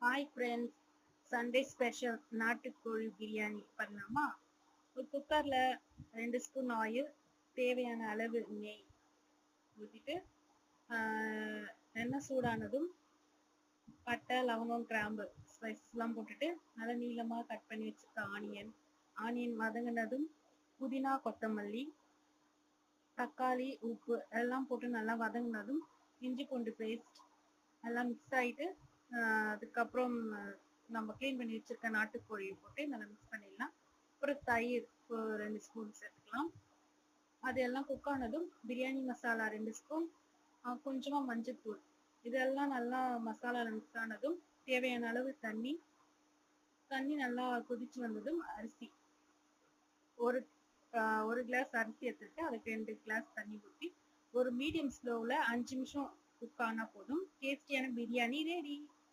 Hi friends, Sunday special நாட்டுக்கோழி பிரியாணி பண்ணலாமா? ஒரு குக்கரில் 2 ஸ்பூன் ஆயில், தேவையான அளவு நெய் ஊற்றிட்டு எண்ணெய் சூடானதும் பட்டை, லவங்கம், கிராம்பு ஸ்பைஸ்லாம் போட்டுட்டு நல்லா நீளமாக கட் பண்ணி வச்சுருக்க ஆனியன் வதங்கினதும் புதினா, கொத்தமல்லி, தக்காளி, உப்பு எல்லாம் போட்டு நல்லா வதங்கினதும் இஞ்சி பூண்டு பேஸ்ட் எல்லாம் மிக்ஸ் ஆகிட்டு அதுக்கப்புறம் நம்ம க்ளீன் பண்ணி வச்சிருக்க நாட்டுக்கோழியை போட்டு நல்லா மிக்ஸ் பண்ணிடலாம். அப்புறம் தயிர் 2 ஸ்பூன் சேர்த்துக்கலாம். அது எல்லாம் குக் ஆனதும் பிரியாணி மசாலா 2 ஸ்பூன், கொஞ்சமாக மஞ்சள்தூள், இதெல்லாம் நல்லா மசாலாவில் மிக்ஸ் ஆனதும் தேவையான அளவு தண்ணி நல்லா கொதிச்சு வந்ததும் அரிசி ஒரு கிளாஸ் அரிசி எடுத்துட்டு அதுக்கு 2 கிளாஸ் தண்ணி ஊற்றி ஒரு மீடியம் ஸ்லோவில் 5 நிமிஷம் குக் ஆனால் போதும். டேஸ்டியான பிரியாணி ரெடி.